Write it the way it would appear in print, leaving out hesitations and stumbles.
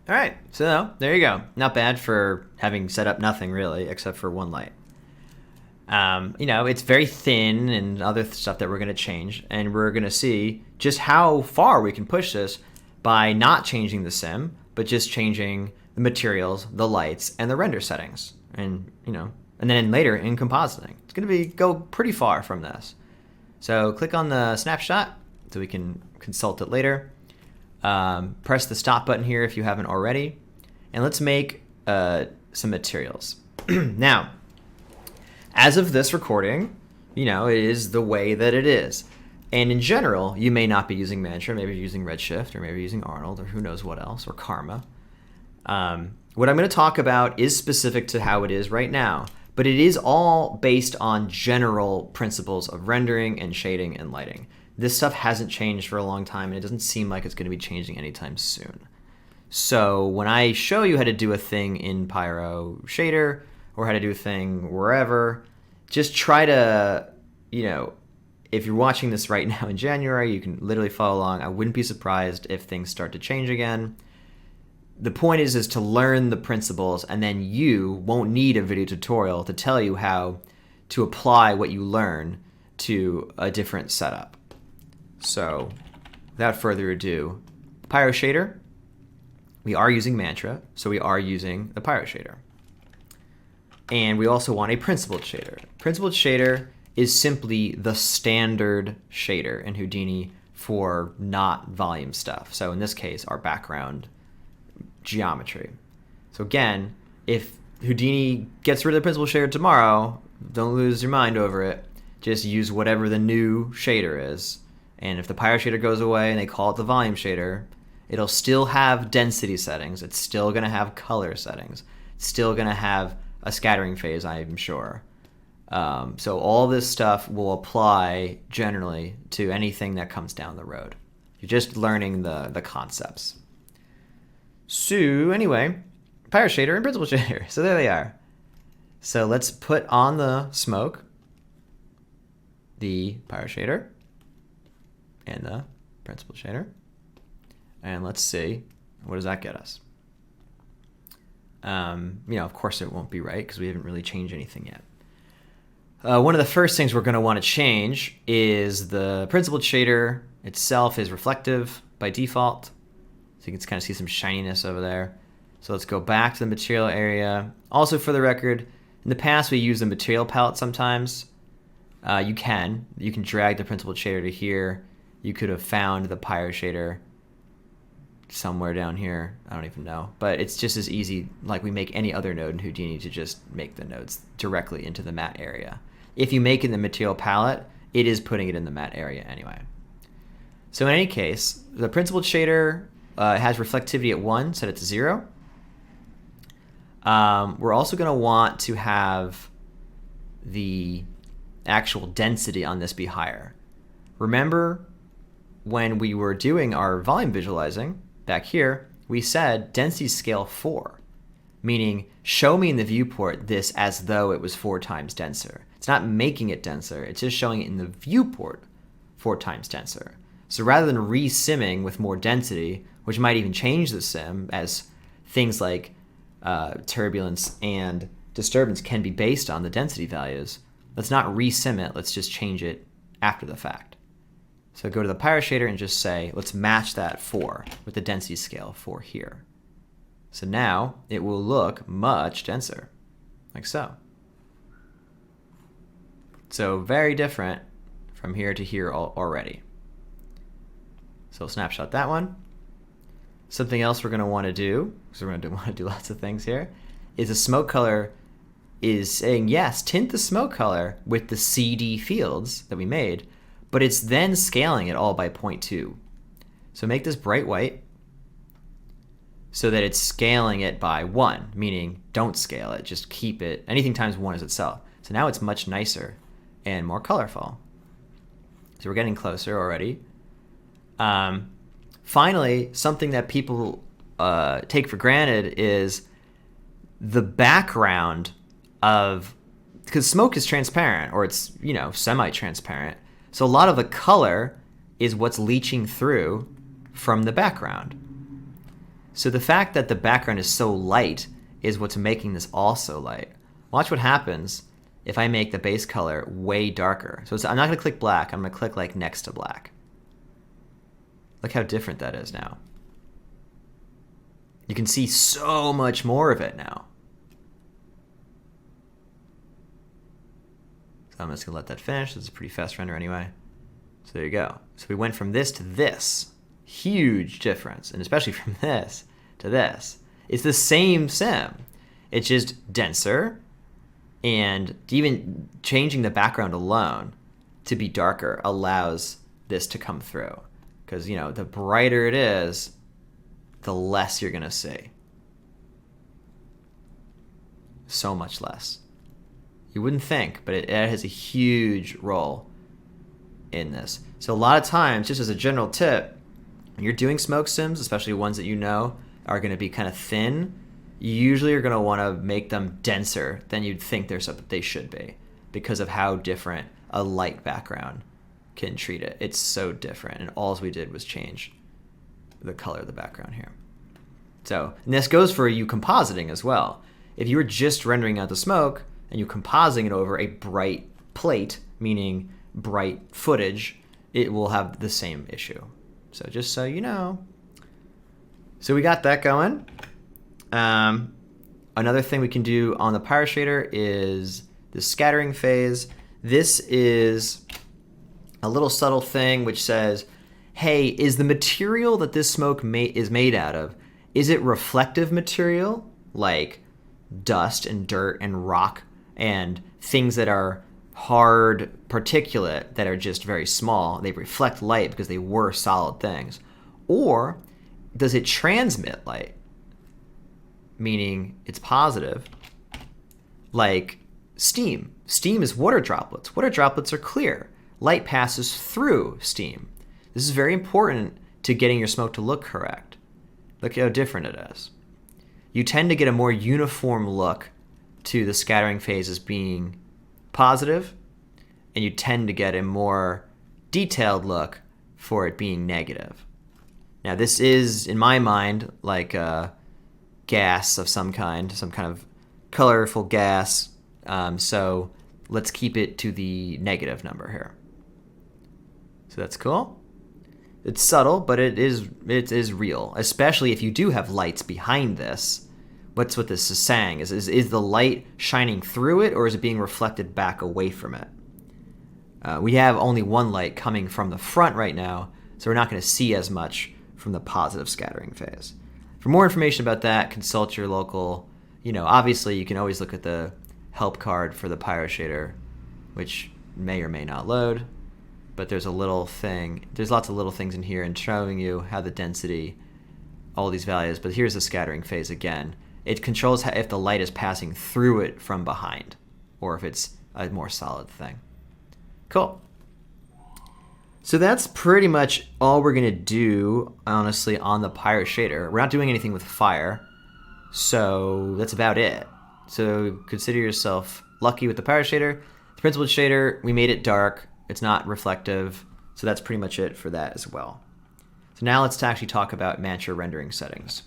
All right, so there you go. Not bad for having set up nothing really, except for one light. It's very thin and other stuff that we're going to change, and we're going to see just how far we can push this by not changing the sim, but just changing the materials, the lights, and the render settings, and then later in compositing. It's going to go pretty far from this. So click on the snapshot so we can consult it later. Press the stop button here if you haven't already, and let's make some materials. Now, as of this recording, it is the way that it is. And in general, you may not be using Mantra, maybe you're using Redshift, or maybe you're using Arnold, or who knows what else, or Karma. What I'm going to talk about is specific to how it is right now, but it is all based on general principles of rendering and shading and lighting. This stuff hasn't changed for a long time, and it doesn't seem like it's going to be changing anytime soon. So when I show you how to do a thing in Pyro Shader, or how to do a thing wherever, just try to, if you're watching this right now in January, you can literally follow along. I wouldn't be surprised if things start to change again. The point is to learn the principles, and then you won't need a video tutorial to tell you how to apply what you learn to a different setup. So without further ado, Pyro Shader, we are using Mantra, so we are using the Pyro Shader. And we also want a principled shader. Principled shader is simply the standard shader in Houdini for not volume stuff. So in this case, our background geometry. So again, if Houdini gets rid of the principled shader tomorrow, don't lose your mind over it. Just use whatever the new shader is. And if the Pyro shader goes away and they call it the volume shader, it'll still have density settings. It's still going to have color settings. It's still going to have a scattering phase, I'm sure. So all this stuff will apply generally to anything that comes down the road. You're just learning the concepts. So anyway, Pyro Shader and Principled Shader. So there they are. So let's put on the smoke, the Pyro Shader, and the Principled Shader. And let's see, what does that get us? Of course it won't be right because we haven't really changed anything yet. One of the first things we're going to want to change is the principled shader itself is reflective by default. So you can kind of see some shininess over there. So let's go back to the material area. Also, for the record, in the past we used the material palette sometimes. You can drag the principled shader to here. You could have found the Pyro shader somewhere down here. I don't even know. But it's just as easy, like we make any other node in Houdini, to just make the nodes directly into the matte area. If you make it in the material palette, it is putting it in the matte area anyway. So in any case, the principled shader has reflectivity at 1, set it to 0. We're also going to want to have the actual density on this be higher. Remember when we were doing our volume visualizing back here, we said density scale 4, meaning show me in the viewport this as though it was 4 times denser. It's not making it denser, it's just showing it in the viewport 4 times denser. So rather than re-simming with more density, which might even change the sim, as things like turbulence and disturbance can be based on the density values, let's not re-sim it, let's just change it after the fact. So go to the Pyro shader and just say, let's match that 4 with the density scale 4 here. So now it will look much denser, like so. So very different from here to here already. So we'll snapshot that one. Something else we're going to want to do, because we're going to want to do lots of things here, is the smoke color is saying, yes, tint the smoke color with the CD fields that we made, but it's then scaling it all by 0.2. So make this bright white so that it's scaling it by 1, meaning don't scale it, just keep it, anything times 1 is itself. So now it's much nicer and more colorful. So we're getting closer already. Finally, something that people take for granted is the background of, because smoke is transparent, or it's, semi-transparent. So a lot of the color is what's leaching through from the background. So the fact that the background is so light is what's making this also light. Watch what happens if I make the base color way darker. So I'm not going to click black. I'm going to click like next to black. Look how different that is now. You can see so much more of it now. So I'm just going to let that finish. This is a pretty fast render anyway. So there you go. So we went from this to this. Huge difference. And especially from this to this. It's the same sim. It's just denser. And even changing the background alone to be darker allows this to come through. Because, you know, the brighter it is, the less you're going to see. So much less. You wouldn't think, but it has a huge role in this. So a lot of times, just as a general tip, when you're doing smoke sims, especially ones that you know are going to be kind of thin, you usually are going to want to make them denser than you'd think they should be because of how different a light background can treat it. It's so different, and all we did was change the color of the background here. So, and this goes for you compositing as well. If you were just rendering out the smoke and you're compositing it over a bright plate, meaning bright footage, it will have the same issue. So just so you know. So we got that going. Another thing we can do on the Pyro Shader is the scattering phase. This is a little subtle thing which says, hey, is the material that this smoke is made out of, is it reflective material like dust and dirt and rock and things that are hard particulate that are just very small? They reflect light because they were solid things. Or does it transmit light? Meaning it's positive, like steam. Steam is water droplets. Water droplets are clear. Light passes through steam. This is very important to getting your smoke to look correct. Look how different it is. You tend to get a more uniform look to the scattering phase as being positive, and you tend to get a more detailed look for it being negative. Now this is, in my mind, like a gas of some kind of colorful gas. So let's keep it to the negative number here. So that's cool. It's subtle, but it is real, especially if you do have lights behind this. What's what this is saying? Is the light shining through it, or is it being reflected back away from it? We have only one light coming from the front right now, so we're not going to see as much from the positive scattering phase. For more information about that, consult your local, obviously you can always look at the help card for the Pyro Shader, which may or may not load, but there's lots of little things in here and showing you how the density, all these values, but here's the scattering phase again. It controls if the light is passing through it from behind, or if it's a more solid thing. Cool. So that's pretty much all we're going to do, honestly, on the Pyro Shader. We're not doing anything with fire, so that's about it. So consider yourself lucky with the Pyro Shader. The Principled Shader, we made it dark. It's not reflective, so that's pretty much it for that as well. So now let's actually talk about Mantra rendering settings.